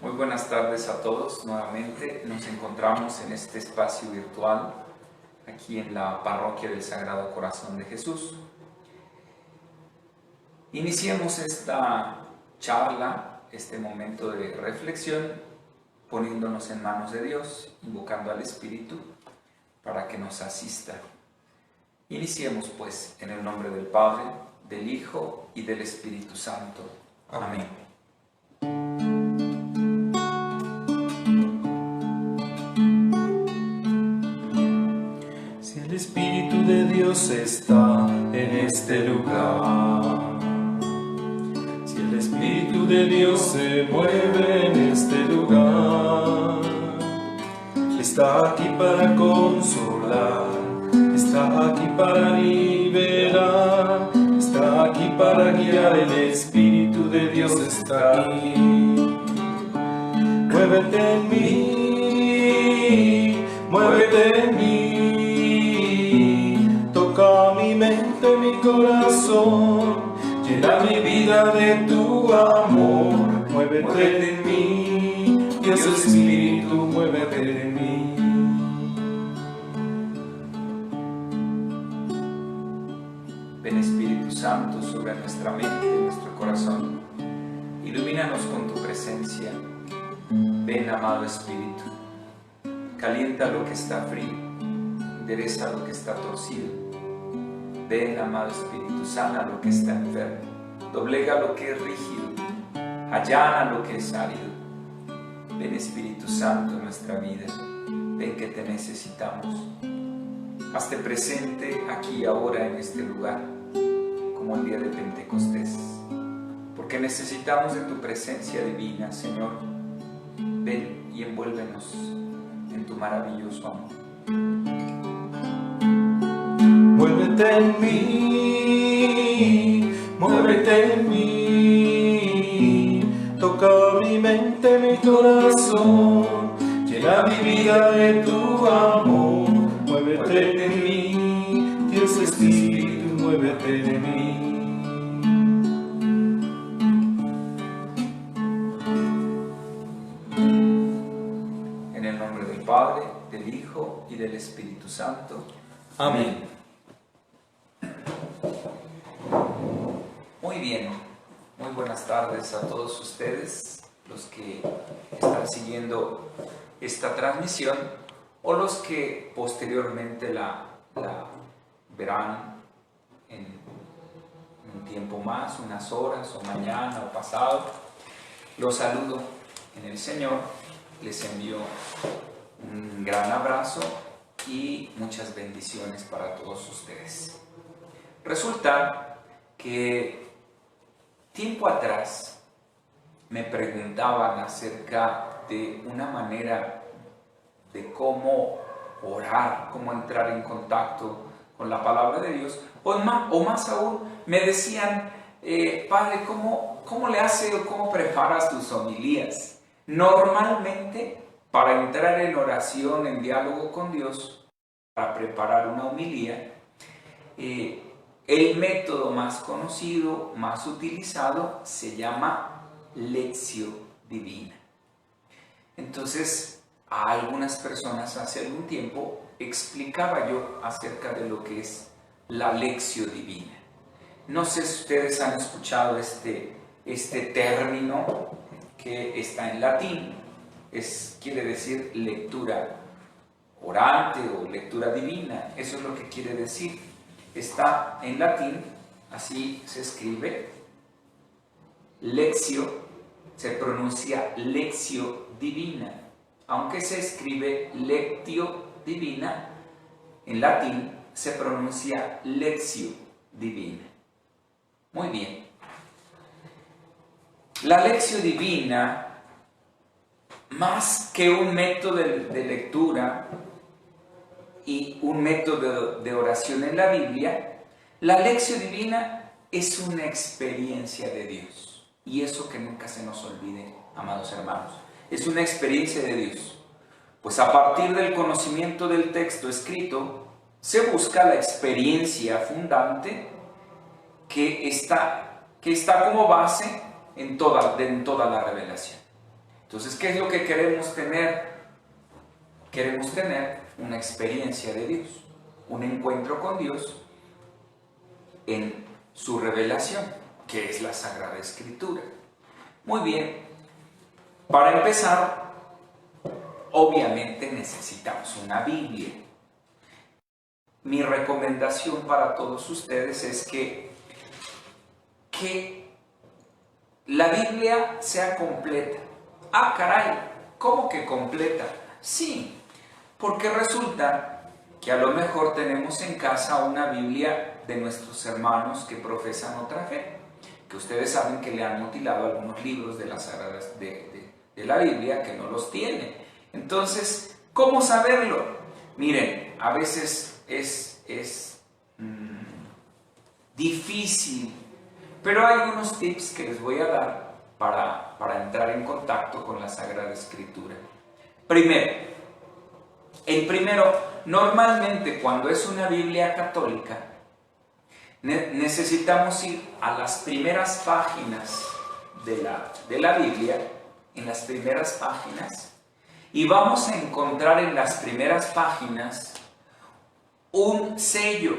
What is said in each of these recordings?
Muy buenas tardes a todos. Nuevamente nos encontramos en este espacio virtual aquí en la Parroquia del Sagrado Corazón de Jesús. Iniciemos esta charla, este momento de reflexión, poniéndonos en manos de Dios, invocando al Espíritu para que nos asista. Iniciemos pues en el nombre del Padre, del Hijo y del Espíritu Santo. Amén. Si el Espíritu de Dios está en este lugar, si el Espíritu de Dios se mueve en este lugar, está aquí para consolar, está aquí para liberar, está aquí para guiar. El Espíritu de Dios está aquí. Muévete en mí, muévete en mí, toca mi mente, mi corazón, llena mi vida de tu amor. Muévete en mí, Dios Espíritu, muévete en mí. Ven Espíritu Santo sobre nuestra mente y nuestro corazón. Ilumínanos con tu presencia. Ven, amado Espíritu. Calienta lo que está frío. Endereza lo que está torcido. Ven, amado Espíritu. Sana lo que está enfermo. Doblega lo que es rígido. Allana lo que es árido. Ven, Espíritu Santo, en nuestra vida. Ven que te necesitamos. Hazte presente aquí, ahora, en este lugar, como el día de Pentecostés, porque necesitamos de tu presencia divina, Señor. Ven y envuélvenos en tu maravilloso amor. Muévete en mí, muévete en mí, toca mi mente, mi corazón, llena mi vida de tu amor. Muévete en mí, Dios Espíritu, muévete en mí. En el nombre del Padre, del Hijo y del Espíritu Santo. Amén. Muy bien, muy buenas tardes a todos ustedes, los que están siguiendo esta transmisión o los que posteriormente la verán en un tiempo más, unas horas o mañana o pasado. Los saludo en el Señor, les envío un gran abrazo y muchas bendiciones para todos ustedes. Resulta que tiempo atrás me preguntaban acerca de una manera de cómo orar, cómo entrar en contacto con la palabra de Dios, o más aún me decían, Padre, ¿cómo le haces o cómo preparas tus homilías? Normalmente, para entrar en oración, en diálogo con Dios, para preparar una homilía, el método más conocido, más utilizado, se llama lectio divina. Entonces, a algunas personas hace algún tiempo explicaba yo acerca de lo que es la lectio divina. No sé si ustedes han escuchado este término que está en latín, quiere decir lectura orante o lectura divina, eso es lo que quiere decir. Está en latín, así se escribe, lectio, se pronuncia lectio divina, aunque se escribe lectio divina, en latín se pronuncia lectio divina. Muy bien. La lectio divina, más que un método de lectura y un método de oración en la Biblia, la lectio divina es una experiencia de Dios. Y eso que nunca se nos olvide, amados hermanos. Es una experiencia de Dios. Pues a partir del conocimiento del texto escrito, se busca la experiencia fundante que está como base en toda la revelación. Entonces, ¿qué es lo que queremos tener? Queremos tener una experiencia de Dios, un encuentro con Dios en su revelación, que es la Sagrada Escritura. Muy bien, para empezar, obviamente necesitamos una Biblia. Mi recomendación para todos ustedes es que la Biblia sea completa. Ah, caray, ¿cómo que completa? Sí, porque resulta que a lo mejor tenemos en casa una Biblia de nuestros hermanos que profesan otra fe, que ustedes saben que le han mutilado algunos libros de las sagradas de la Biblia que no los tiene. Entonces, ¿cómo saberlo? Miren, a veces es difícil, pero hay unos tips que les voy a dar para entrar en contacto con la Sagrada Escritura. Primero, normalmente cuando es una Biblia católica, necesitamos ir a las primeras páginas de la Biblia, en las primeras páginas, y vamos a encontrar en las primeras páginas un sello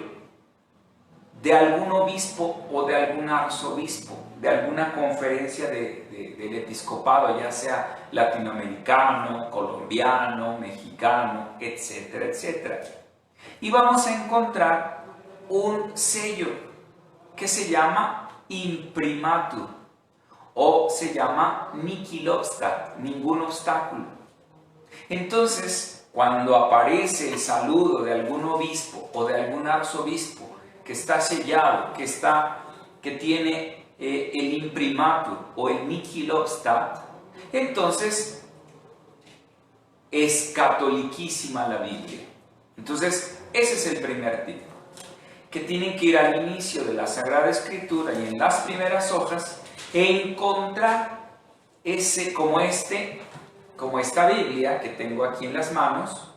de algún obispo o de algún arzobispo, de alguna conferencia del episcopado, ya sea latinoamericano, colombiano, mexicano, etcétera, etcétera. Y vamos a encontrar un sello que se llama imprimatur o se llama nihil obstat, ningún obstáculo. Entonces, cuando aparece el saludo de algún obispo o de algún arzobispo que está sellado, que tiene el imprimatur o el nihil obstat, entonces es catoliquísima la Biblia. Entonces, ese es el primer tip, que tienen que ir al inicio de la Sagrada Escritura y en las primeras hojas encontrar como esta Biblia que tengo aquí en las manos,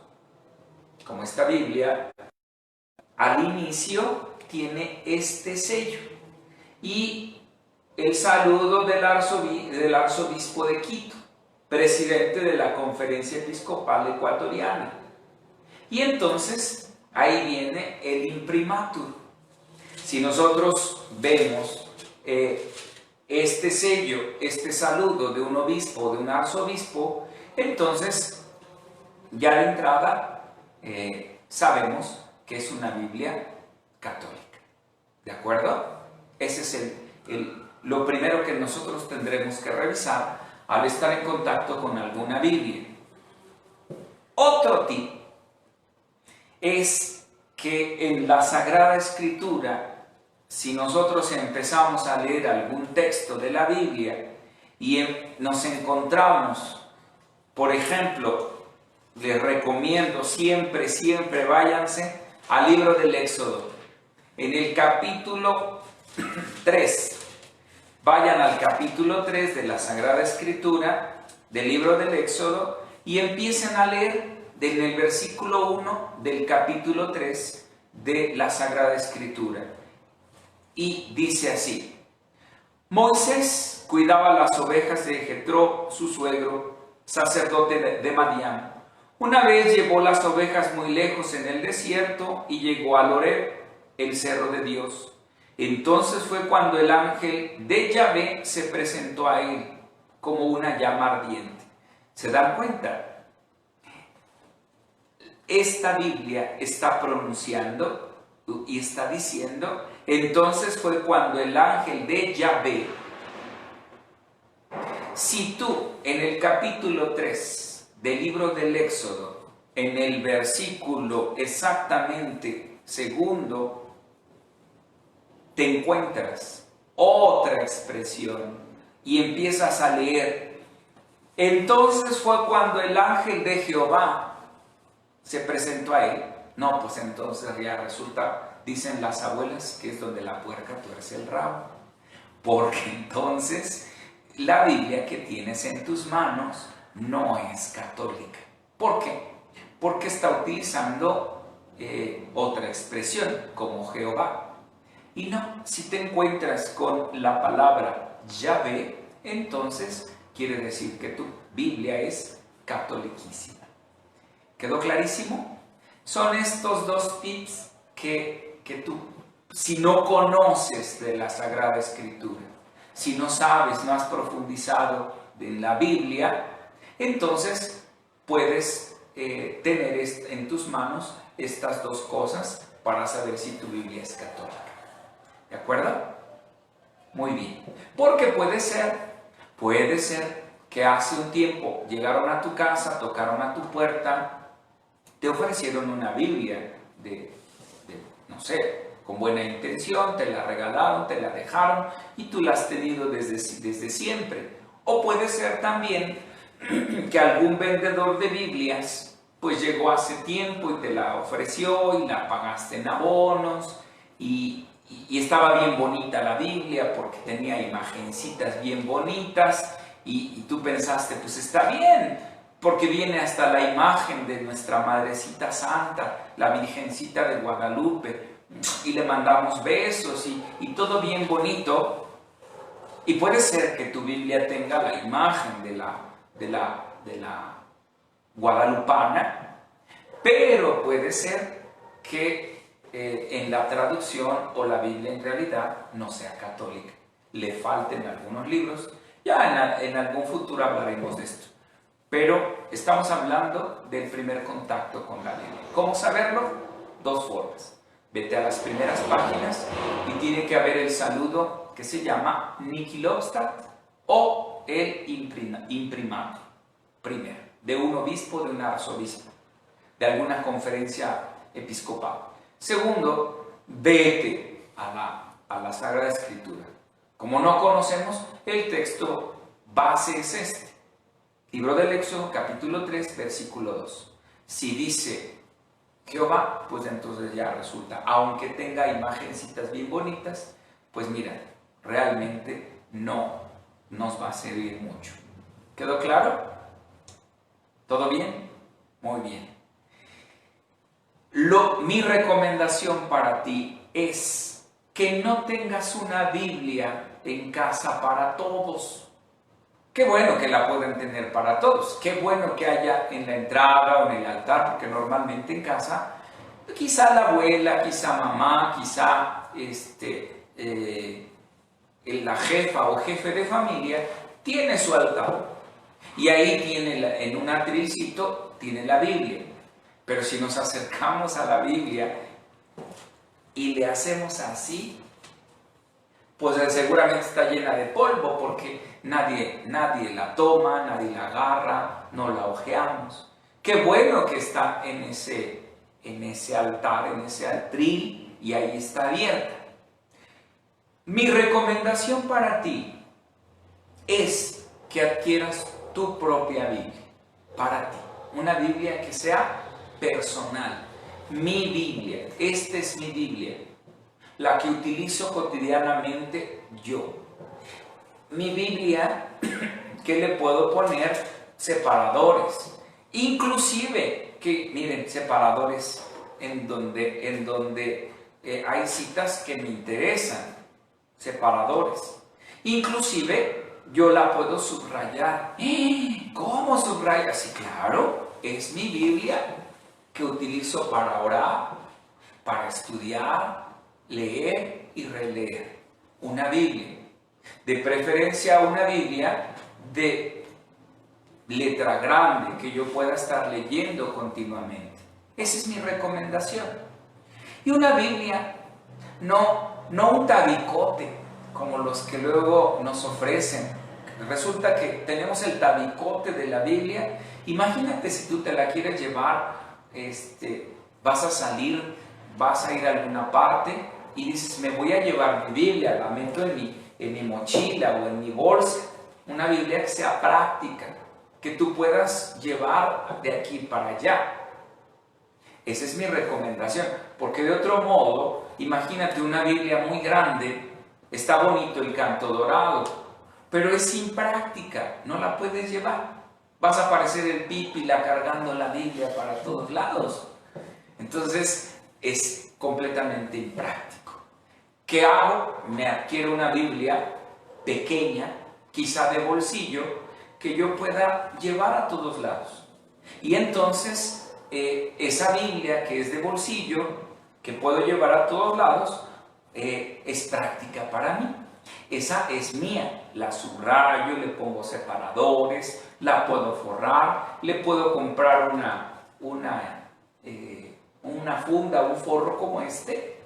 como esta Biblia, al inicio tiene este sello y el saludo del arzobispo de Quito, presidente de la Conferencia Episcopal Ecuatoriana. Y entonces ahí viene el imprimatur. Si nosotros vemos este sello, este saludo de un obispo o de un arzobispo, entonces ya de entrada sabemos que es una Biblia católica. ¿De acuerdo? Ese es lo primero que nosotros tendremos que revisar al estar en contacto con alguna Biblia. Otro tip es que en la Sagrada Escritura, si nosotros empezamos a leer algún texto de la Biblia y nos encontramos, por ejemplo, les recomiendo siempre váyanse al libro del Éxodo. En el capítulo 3, vayan al capítulo 3 de la Sagrada Escritura, del libro del Éxodo, y empiecen a leer en el versículo 1 del capítulo 3 de la Sagrada Escritura. Y dice así: Moisés cuidaba las ovejas de Jetro, su suegro, sacerdote de Madián. Una vez llevó las ovejas muy lejos en el desierto y llegó al Horeb, el cerro de Dios. Entonces fue cuando el ángel de Yahvé se presentó a él como una llama ardiente. ¿Se dan cuenta? Esta Biblia está pronunciando y está diciendo, entonces fue cuando el ángel de Yahvé. Si tú en el capítulo 3 del libro del Éxodo, en el versículo exactamente segundo, te encuentras otra expresión y empiezas a leer, entonces fue cuando el ángel de Jehová se presentó a él. No, pues entonces ya resulta, dicen las abuelas, que es donde la puerca tuerce el rabo, porque entonces la Biblia que tienes en tus manos no es católica. ¿Por qué? Porque está utilizando otra expresión, como Jehová. Y no, si te encuentras con la palabra Yahvé, entonces quiere decir que tu Biblia es catoliquísima. ¿Quedó clarísimo? Son estos dos tips que tú, si no conoces de la Sagrada Escritura, si no sabes, no has profundizado en la Biblia, entonces puedes tener en tus manos estas dos cosas para saber si tu Biblia es católica. ¿De acuerdo? Muy bien. Porque puede ser que hace un tiempo llegaron a tu casa, tocaron a tu puerta, te ofrecieron una Biblia no sé, con buena intención, te la regalaron, te la dejaron y tú la has tenido desde siempre. O puede ser también que algún vendedor de Biblias pues llegó hace tiempo y te la ofreció y la pagaste en abonos y estaba bien bonita la Biblia porque tenía imagencitas bien bonitas y tú pensaste, pues está bien, porque viene hasta la imagen de nuestra Madrecita Santa, la Virgencita de Guadalupe, y le mandamos besos y todo bien bonito. Y puede ser que tu Biblia tenga la imagen de la guadalupana, pero puede ser que en la traducción o la Biblia en realidad no sea católica. Le falten algunos libros. Ya en algún futuro hablaremos de esto. Pero estamos hablando del primer contacto con la Biblia. ¿Cómo saberlo? Dos formas. Vete a las primeras páginas y tiene que haber el saludo que se llama Niquilobstat o el imprimato, primero, de un obispo, de un arzobispo, de alguna conferencia episcopal. Segundo, vete a la Sagrada Escritura. Como no conocemos, el texto base es este. Libro del Éxodo, capítulo 3, versículo 2. Si dice Jehová, pues entonces ya resulta, aunque tenga imagencitas bien bonitas, pues mira, realmente no nos va a servir mucho. ¿Quedó claro? ¿Todo bien? Muy bien. Mi recomendación para ti es que no tengas una Biblia en casa para todos. Qué bueno que la pueden tener para todos. Qué bueno que haya en la entrada o en el altar, porque normalmente en casa, quizá la abuela, quizá mamá, quizá la jefa o jefe de familia tiene su altar. Y ahí tiene, en un atrilcito, tiene la Biblia. Pero si nos acercamos a la Biblia y le hacemos así, pues seguramente está llena de polvo porque nadie la toma, nadie la agarra, no la hojeamos. Qué bueno que está en ese altar, en ese atril y ahí está abierta. Mi recomendación para ti es que adquieras tu propia Biblia, para ti. Una Biblia que sea personal. Mi Biblia, esta es mi Biblia, la que utilizo cotidianamente yo. Mi Biblia, que le puedo poner separadores, inclusive, que miren, separadores en donde hay citas que me interesan, separadores. Inclusive, yo la puedo subrayar. ¿Cómo subrayas? Sí, claro, es mi Biblia que utilizo para orar, para estudiar, leer y releer. Una Biblia. De preferencia una Biblia de letra grande que yo pueda estar leyendo continuamente. Esa es mi recomendación. Y una Biblia, no un tabicote como los que luego nos ofrecen. Resulta que tenemos el tabicote de la Biblia. Imagínate si tú te la quieres llevar, vas a salir, vas a ir a alguna parte y dices, me voy a llevar mi Biblia, la meto en mi mochila o en mi bolsa. Una Biblia que sea práctica, que tú puedas llevar de aquí para allá. Esa es mi recomendación, porque de otro modo, imagínate una Biblia muy grande, está bonito el canto dorado, pero es impráctica, no la puedes llevar. Vas a parecer el pípila cargando la Biblia para todos lados. Entonces, es completamente impráctico. ¿Qué hago? Me adquiero una Biblia pequeña, quizá de bolsillo, que yo pueda llevar a todos lados. Y entonces esa Biblia que es de bolsillo, que puedo llevar a todos lados, es práctica para mí. Esa es mía, la subrayo, le pongo separadores, la puedo forrar, le puedo comprar una funda, un forro como este,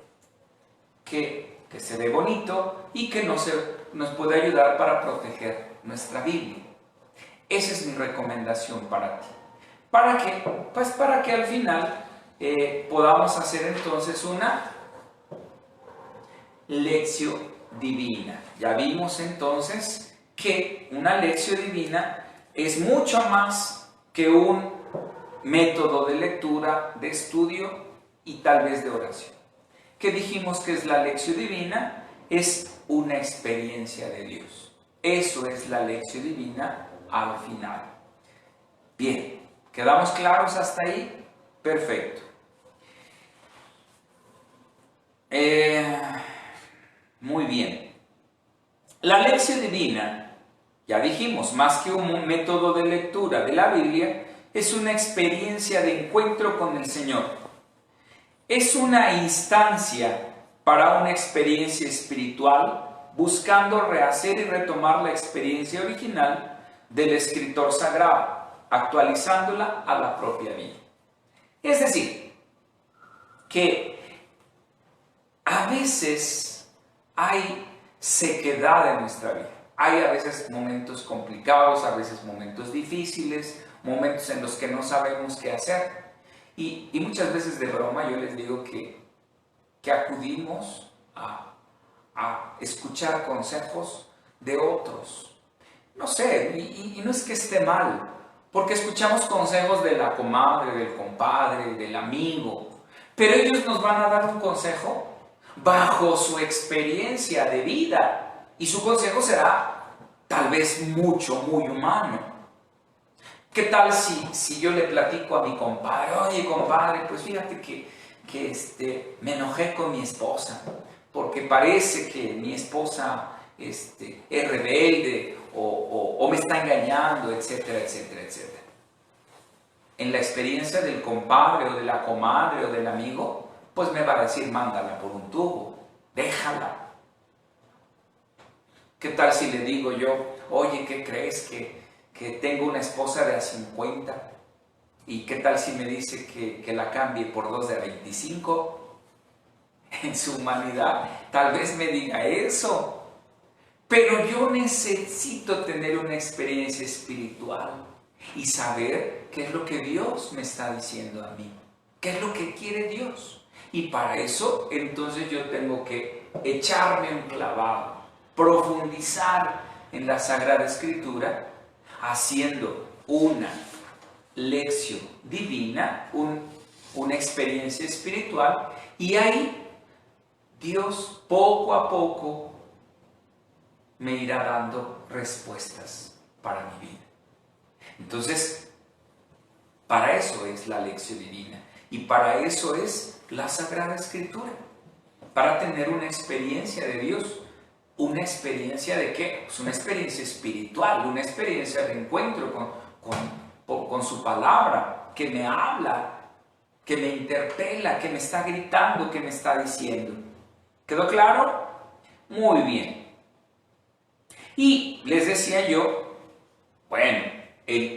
que se ve bonito y que nos puede ayudar para proteger nuestra Biblia. Esa es mi recomendación para ti. ¿Para qué? Pues para que al final podamos hacer entonces una lección divina. Ya vimos entonces que una lección divina es mucho más que un método de lectura, de estudio y tal vez de oración. ¿Qué dijimos que es la lección divina? Es una experiencia de Dios. Eso es la lección divina al final. Bien, ¿quedamos claros hasta ahí? Perfecto. Muy bien. La lección divina, ya dijimos, más que un método de lectura de la Biblia, es una experiencia de encuentro con el Señor. Es una instancia para una experiencia espiritual, buscando rehacer y retomar la experiencia original del escritor sagrado, actualizándola a la propia vida. Es decir, que a veces hay sequedad en nuestra vida. Hay a veces momentos complicados, a veces momentos difíciles, momentos en los que no sabemos qué hacer. Y muchas veces de broma yo les digo que acudimos a escuchar consejos de otros. No sé, y no es que esté mal, porque escuchamos consejos de la comadre, del compadre, del amigo, pero ellos nos van a dar un consejo bajo su experiencia de vida, y su consejo será tal vez muy humano. ¿Qué tal si yo le platico a mi compadre, oye compadre, pues fíjate que me enojé con mi esposa, porque parece que mi esposa es rebelde o me está engañando, etcétera, etcétera, etcétera? En la experiencia del compadre o de la comadre o del amigo, pues me va a decir, mándala por un tubo, déjala. ¿Qué tal si le digo yo, oye, ¿qué crees? Que tengo una esposa de a 50, ¿y qué tal si me dice que la cambie por 2 de a 25? En su humanidad, tal vez me diga eso, pero yo necesito tener una experiencia espiritual y saber qué es lo que Dios me está diciendo a mí, qué es lo que quiere Dios. Y para eso, entonces yo tengo que echarme un clavado, profundizar en la Sagrada Escritura, haciendo una lección divina, una experiencia espiritual, y ahí Dios poco a poco me irá dando respuestas para mi vida. Entonces, para eso es la lección divina y para eso es la Sagrada Escritura, para tener una experiencia de Dios. ¿Una experiencia de qué? Pues una experiencia espiritual, una experiencia de encuentro con su palabra, que me habla, que me interpela, que me está gritando, que me está diciendo. ¿Quedó claro? Muy bien. Y les decía yo, bueno,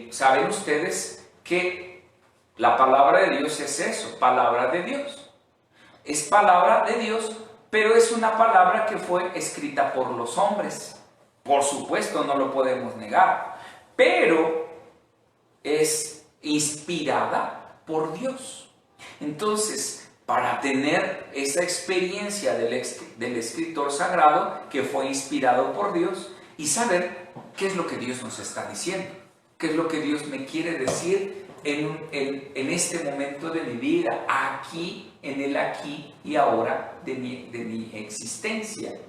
saben ustedes que la palabra de Dios es eso, palabra de Dios. Es palabra de Dios, pero es una palabra que fue escrita por los hombres. Por supuesto, no lo podemos negar, pero es inspirada por Dios. Entonces, para tener esa experiencia del escritor sagrado que fue inspirado por Dios y saber qué es lo que Dios nos está diciendo, qué es lo que Dios me quiere decir en este momento de mi vida, aquí, en el aquí y ahora de mi existencia,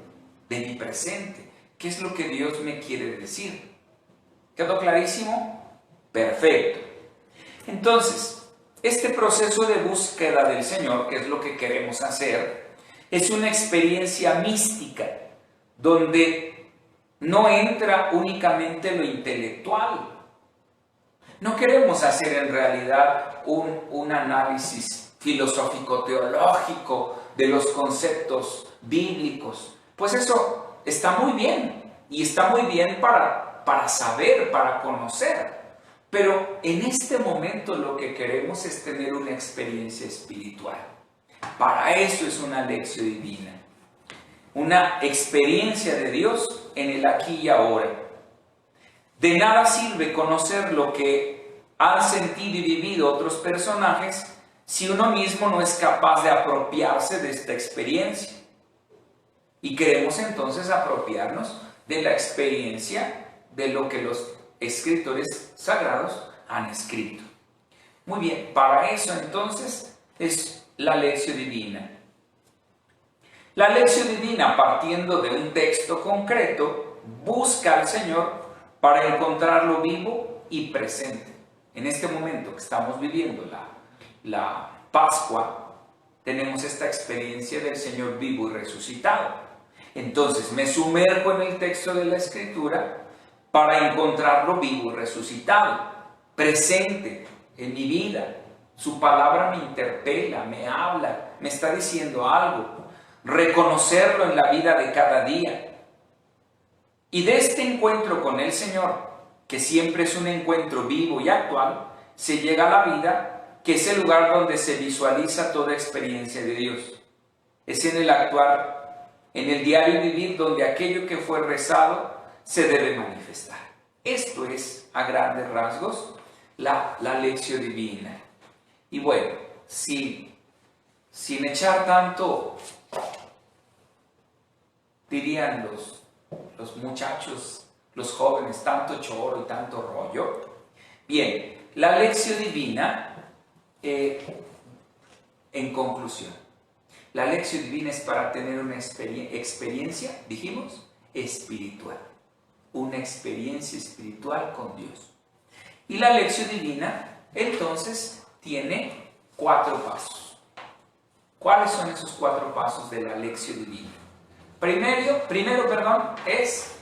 de mi presente. ¿Qué es lo que Dios me quiere decir? ¿Quedó clarísimo? Perfecto. Entonces, este proceso de búsqueda del Señor, que es lo que queremos hacer, es una experiencia mística donde no entra únicamente lo intelectual. No queremos hacer en realidad un análisis filosófico-teológico de los conceptos bíblicos. Pues eso está muy bien, y está muy bien para saber, para conocer. Pero en este momento lo que queremos es tener una experiencia espiritual. Para eso es una lección divina. Una experiencia de Dios en el aquí y ahora. De nada sirve conocer lo que han sentido y vivido otros personajes si uno mismo no es capaz de apropiarse de esta experiencia. Y queremos entonces apropiarnos de la experiencia de lo que los escritores sagrados han escrito. Muy bien, para eso entonces es la lección divina. La lección divina, partiendo de un texto concreto, busca al Señor para encontrarlo vivo y presente. En este momento que estamos viviendo la Pascua, tenemos esta experiencia del Señor vivo y resucitado. Entonces me sumerjo en el texto de la Escritura para encontrarlo vivo y resucitado, presente en mi vida. Su palabra me interpela, me habla, me está diciendo algo. Reconocerlo en la vida de cada día. Y de este encuentro con el Señor, que siempre es un encuentro vivo y actual, se llega a la vida, que es el lugar donde se visualiza toda experiencia de Dios. Es en el actuar, en el diario vivir, donde aquello que fue rezado se debe manifestar. Esto es, a grandes rasgos, la lección divina. Y bueno, sin echar tanto, dirían los muchachos, los jóvenes, tanto choro y tanto rollo. Bien, la lección divina, en conclusión, la lección divina es para tener una experiencia, dijimos, espiritual. Una experiencia espiritual con Dios. Y la lección divina, entonces, tiene 4 pasos. ¿Cuáles son esos 4 pasos de la lección divina? Primero, es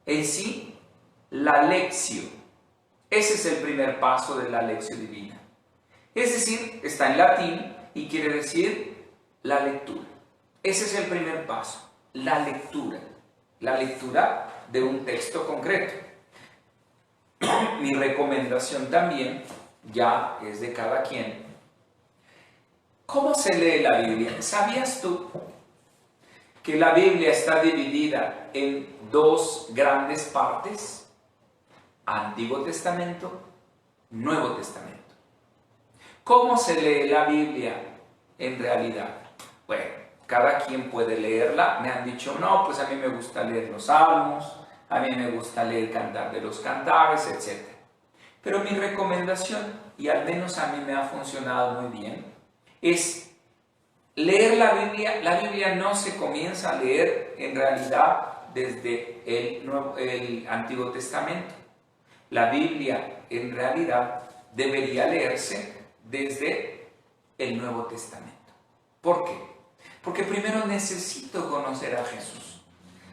en sí la lección. Ese es el primer paso de la lección divina. Es decir, está en latín y quiere decir la lectura. Ese es el primer paso, la lectura. La lectura de un texto concreto. Mi recomendación también, ya es de cada quien. ¿Cómo se lee la Biblia? ¿Sabías tú que la Biblia está dividida en 2 grandes partes? Antiguo Testamento, Nuevo Testamento. ¿Cómo se lee la Biblia en realidad? Bueno, cada quien puede leerla. Me han dicho, no, pues a mí me gusta leer los Salmos, a mí me gusta leer Cantar de los Cantares, etc. Pero mi recomendación, y al menos a mí me ha funcionado muy bien, es leer la Biblia. La Biblia no se comienza a leer en realidad desde el Antiguo Testamento. La Biblia en realidad debería leerse desde el Nuevo Testamento. ¿Por qué? Porque primero necesito conocer a Jesús,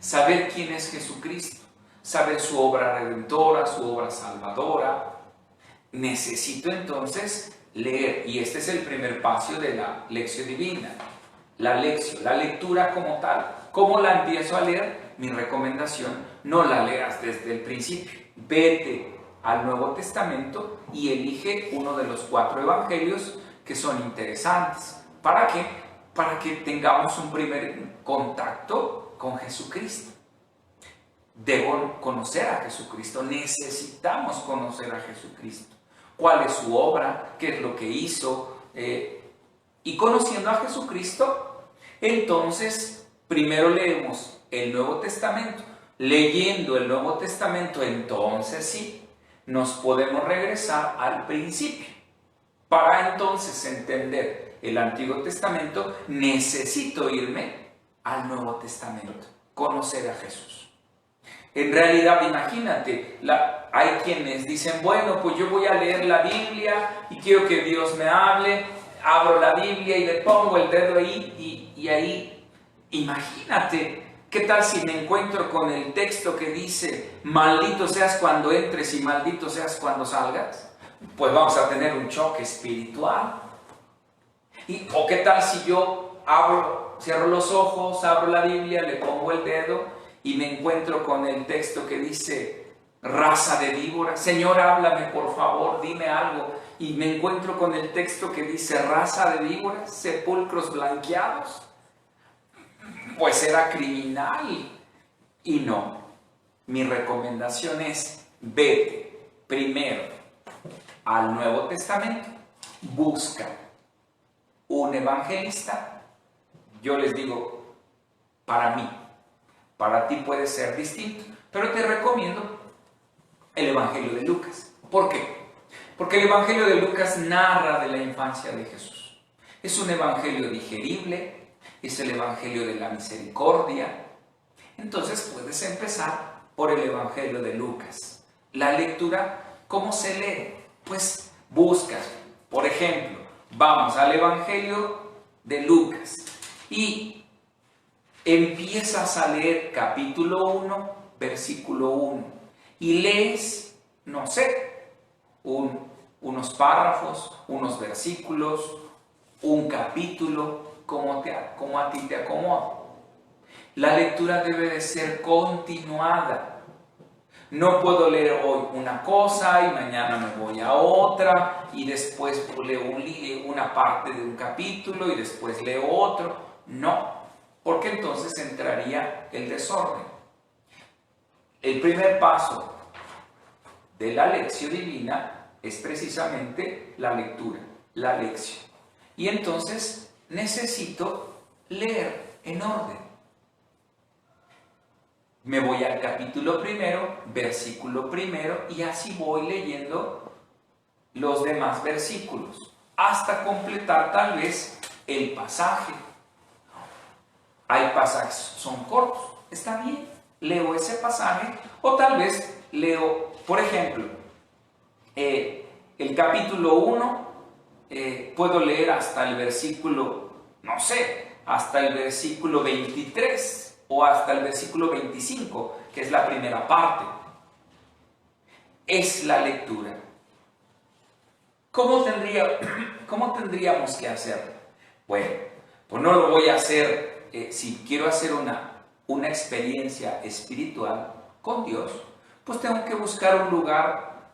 saber quién es Jesucristo, saber su obra redentora, su obra salvadora. Necesito entonces leer, y este es el primer paso de la lección divina, la lectura como tal. ¿Cómo la empiezo a leer? Mi recomendación, no la leas desde el principio. Vete al Nuevo Testamento y elige uno de los 4 evangelios que son interesantes. ¿Para qué? Para que tengamos un primer contacto con Jesucristo. Debo conocer a Jesucristo, necesitamos conocer a Jesucristo. ¿Cuál es su obra? ¿Qué es lo que hizo? Y conociendo a Jesucristo, entonces primero leemos el Nuevo Testamento. Leyendo el Nuevo Testamento, entonces sí, nos podemos regresar al principio. Para entonces entender el Antiguo Testamento, necesito irme al Nuevo Testamento, conocer a Jesús. En realidad, imagínate, hay quienes dicen, bueno, pues yo voy a leer la Biblia y quiero que Dios me hable, abro la Biblia y le pongo el dedo ahí y ahí, imagínate, ¿Qué tal si me encuentro con el texto que dice, maldito seas cuando entres y maldito seas cuando salgas? Pues vamos a tener un choque espiritual. ¿O qué tal si yo cierro los ojos, abro la Biblia, le pongo el dedo y me encuentro con el texto que dice, raza de víboras? Señor, háblame por favor, dime algo. Y me encuentro con el texto que dice, raza de víboras, sepulcros blanqueados. Pues era criminal. Y no, mi recomendación es, vete primero al Nuevo Testamento, busca un evangelista. Yo les digo, para mí, para ti puede ser distinto, pero te recomiendo el Evangelio de Lucas. ¿Por qué? Porque el Evangelio de Lucas narra de la infancia de Jesús. Es un evangelio digerible, es el Evangelio de la misericordia. Entonces puedes empezar por el Evangelio de Lucas. La lectura, ¿cómo se lee? Pues buscas, por ejemplo, vamos al Evangelio de Lucas y empiezas a leer capítulo 1, versículo 1 y lees, no sé, unos párrafos, unos versículos, un capítulo, como a ti te acomoda. La lectura debe de ser continuada. No puedo leer hoy una cosa y mañana me voy a otra y después leo una parte de un capítulo y después leo otro. No, porque entonces entraría el desorden. El primer paso de la lección divina es precisamente la lectura, la lección. Y entonces necesito leer en orden. Me voy al capítulo primero, versículo primero, y así voy leyendo los demás versículos, hasta completar tal vez el pasaje. Hay pasajes, son cortos, está bien, leo ese pasaje, o tal vez leo, por ejemplo, el capítulo 1, puedo leer hasta el versículo, no sé, hasta el versículo 23, o hasta el versículo 25, que es la primera parte. Es la lectura. ¿Cómo tendríamos que hacerlo? Bueno, pues no lo voy a hacer, si quiero hacer una experiencia espiritual con Dios, pues tengo que buscar un lugar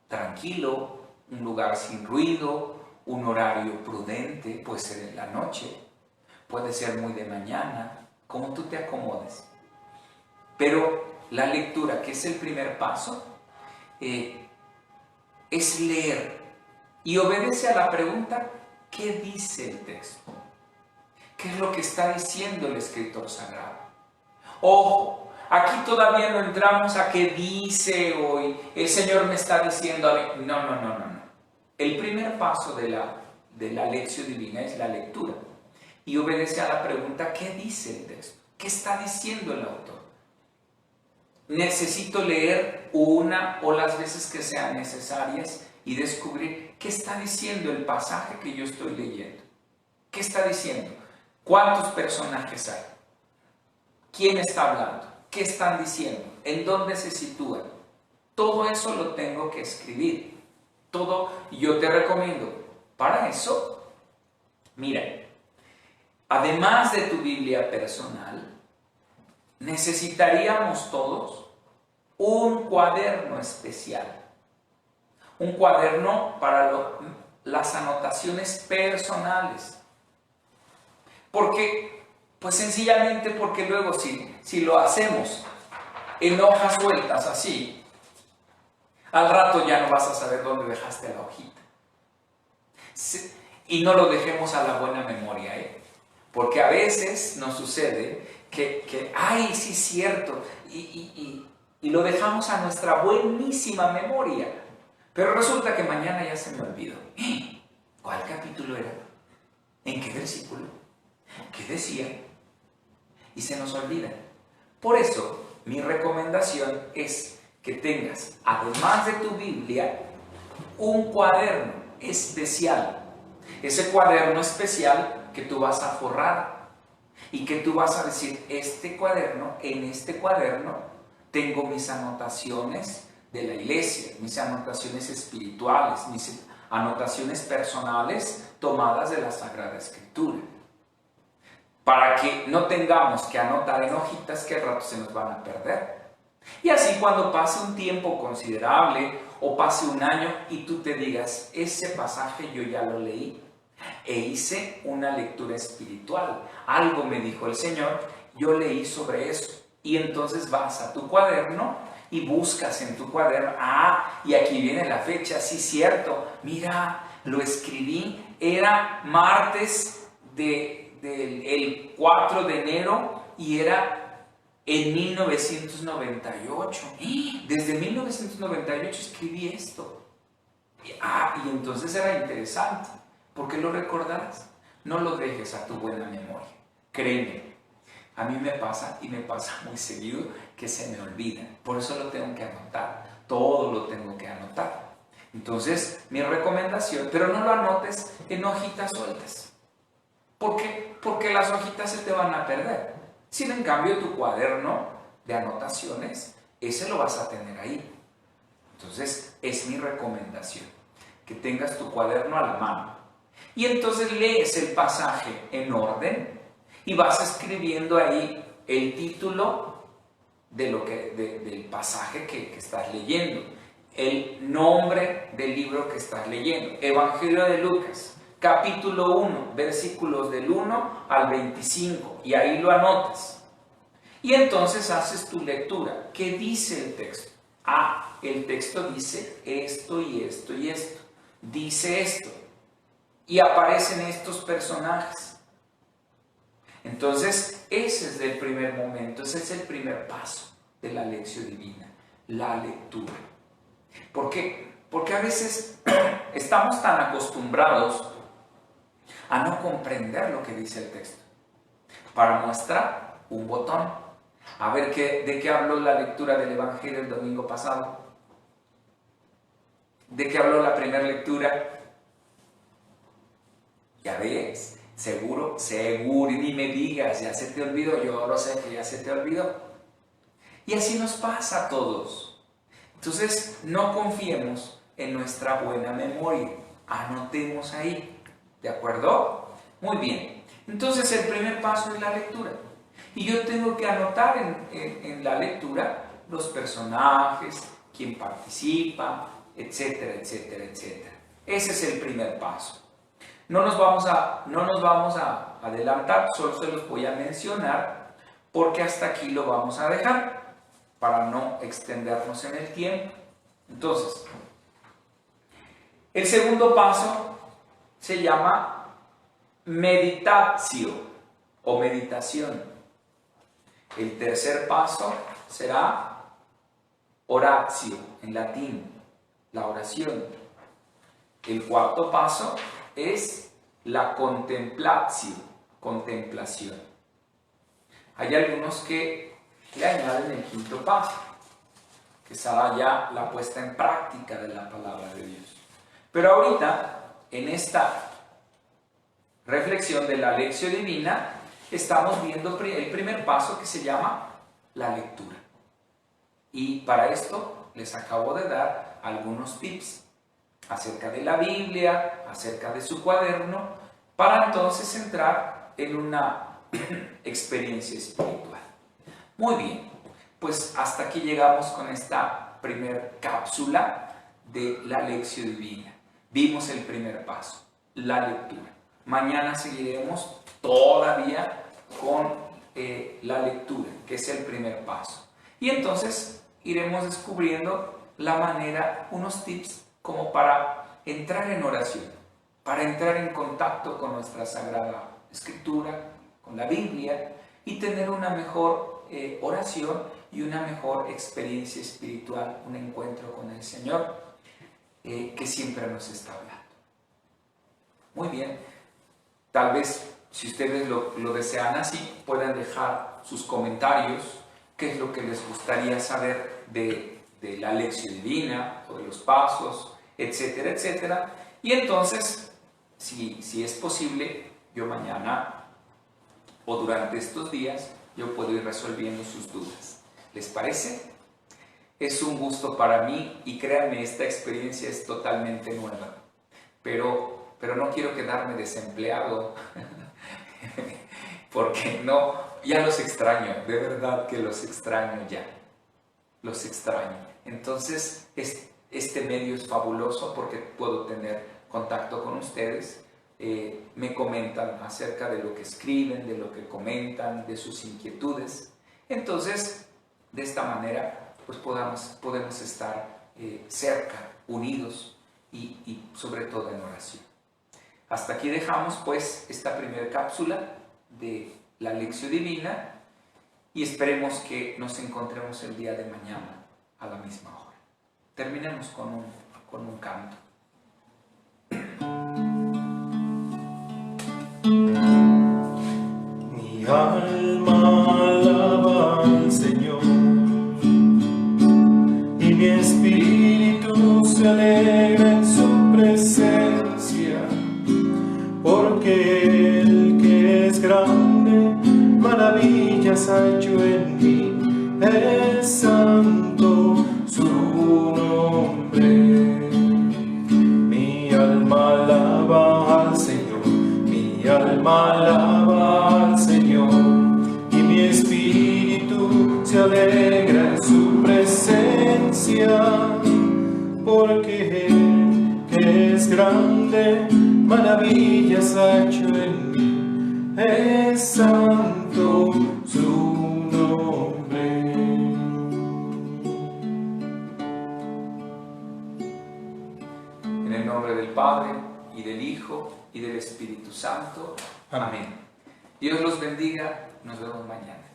tranquilo, un lugar sin ruido, un horario prudente, puede ser en la noche, puede ser muy de mañana, como tú te acomodes. Pero la lectura, que es el primer paso, es leer y obedece a la pregunta, ¿qué dice el texto? ¿Qué es lo que está diciendo el escritor sagrado? Ojo, aquí todavía no entramos a qué dice hoy, el Señor me está diciendo a mí. No. El primer paso de la lección divina es la lectura. Y obedece a la pregunta, ¿qué dice el texto? ¿Qué está diciendo el autor? Necesito leer una o las veces que sean necesarias y descubrir qué está diciendo el pasaje que yo estoy leyendo. ¿Qué está diciendo? ¿Cuántos personajes hay? ¿Quién está hablando? ¿Qué están diciendo? ¿En dónde se sitúan? Todo eso lo tengo que escribir. Todo, yo te recomiendo. Para eso, mira, además de tu Biblia personal, necesitaríamos todos un cuaderno especial. Un cuaderno para las anotaciones personales. ¿Por qué? Pues sencillamente porque luego si lo hacemos en hojas sueltas así, al rato ya no vas a saber dónde dejaste la hojita. Y no lo dejemos a la buena memoria, porque a veces nos sucede que ay, sí es cierto, y lo dejamos a nuestra buenísima memoria, pero resulta que mañana ya se me olvidó. ¿Cuál capítulo era? ¿En qué versículo? ¿Qué decía? Y se nos olvida. Por eso, mi recomendación es que tengas, además de tu Biblia, un cuaderno especial. Ese cuaderno especial que tú vas a forrar. Y que tú vas a decir, en este cuaderno tengo mis anotaciones de la iglesia, mis anotaciones espirituales, mis anotaciones personales tomadas de la Sagrada Escritura. Para que no tengamos que anotar en hojitas que al rato se nos van a perder. Y así cuando pase un tiempo considerable o pase un año y tú te digas, ese pasaje yo ya lo leí e hice una lectura espiritual, algo me dijo el Señor, yo leí sobre eso. Y entonces vas a tu cuaderno y buscas en tu cuaderno, y aquí viene la fecha, sí, cierto, mira, lo escribí, era martes del 4 de enero y era en 1998. Desde 1998 escribí esto. Y entonces era interesante. ¿Por qué lo recordarás? No lo dejes a tu buena memoria. Créeme, a mí me pasa y me pasa muy seguido que se me olvida. Por eso lo tengo que anotar. Todo lo tengo que anotar. Entonces, mi recomendación, pero no lo anotes en hojitas sueltas. ¿Por qué? Porque las hojitas se te van a perder. Si en cambio tu cuaderno de anotaciones, ese lo vas a tener ahí. Entonces, es mi recomendación, que tengas tu cuaderno a la mano. Y entonces lees el pasaje en orden y vas escribiendo ahí el título del pasaje que estás leyendo, el nombre del libro que estás leyendo. Evangelio de Lucas, capítulo 1, versículos del 1 al 25, y ahí lo anotas. Y entonces haces tu lectura. ¿Qué dice el texto? El texto dice esto y esto y esto. Dice esto. Y aparecen estos personajes. Entonces, ese es el primer momento, ese es el primer paso de la lección divina, la lectura. ¿Por qué? Porque a veces estamos tan acostumbrados a no comprender lo que dice el texto. Para muestra, un botón. A ver, ¿de qué habló la lectura del Evangelio el domingo pasado? ¿De qué habló la primera lectura? Ya ves, seguro, y ni me digas, ya se te olvidó, yo lo sé que ya se te olvidó. Y así nos pasa a todos. Entonces, no confiemos en nuestra buena memoria, anotemos ahí, ¿de acuerdo? Muy bien, entonces el primer paso es la lectura. Y yo tengo que anotar en la lectura los personajes, quién participa, etcétera, etcétera, etcétera. Ese es el primer paso. No nos vamos a adelantar, solo se los voy a mencionar porque hasta aquí lo vamos a dejar para no extendernos en el tiempo. Entonces, el segundo paso se llama meditatio o meditación. El tercer paso será oratio, en latín, la oración. El cuarto paso es la contemplatio, contemplación. Hay algunos que le añaden el quinto paso, que será ya la puesta en práctica de la palabra de Dios. Pero ahorita, en esta reflexión de la lección divina, estamos viendo el primer paso, que se llama la lectura. Y para esto les acabo de dar algunos tips acerca de la Biblia, acerca de su cuaderno, para entonces entrar en una experiencia espiritual. Muy bien, pues hasta aquí llegamos con esta primer cápsula de la lección divina. Vimos el primer paso, la lectura. Mañana seguiremos todavía con la lectura, que es el primer paso. Y entonces iremos descubriendo la manera, unos tips como para entrar en oración, para entrar en contacto con nuestra Sagrada Escritura, con la Biblia, y tener una mejor oración y una mejor experiencia espiritual, un encuentro con el Señor que siempre nos está hablando. Muy bien, tal vez si ustedes lo desean así, puedan dejar sus comentarios, qué es lo que les gustaría saber de la lección divina o de los pasos, etcétera, etcétera. Y entonces, si es posible, yo mañana o durante estos días yo puedo ir resolviendo sus dudas. ¿Les parece? Es un gusto para mí y créanme, esta experiencia es totalmente nueva. Pero no quiero quedarme desempleado porque no, ya los extraño, de verdad que los extraño ya, los extraño. Entonces, este medio es fabuloso porque puedo tener contacto con ustedes, me comentan acerca de lo que escriben, de lo que comentan, de sus inquietudes. Entonces, de esta manera, pues podemos estar cerca, unidos y sobre todo en oración. Hasta aquí dejamos pues esta primera cápsula de la Lección Divina y esperemos que nos encontremos el día de mañana a la misma hora. Terminemos con un canto. Mi alma alaba al Señor y mi espíritu se alegra en su presencia, porque el que es grande, maravillas ha hecho en mí, es santo su nombre. Mi alma alaba al Señor, mi alma alaba al Señor, y mi espíritu se alegra en su presencia, porque Él que es grande, maravillas ha hecho en mí, es santo su nombre. En el nombre del Padre, y del Hijo, y del Espíritu Santo. Amén. Dios los bendiga. Nos vemos mañana.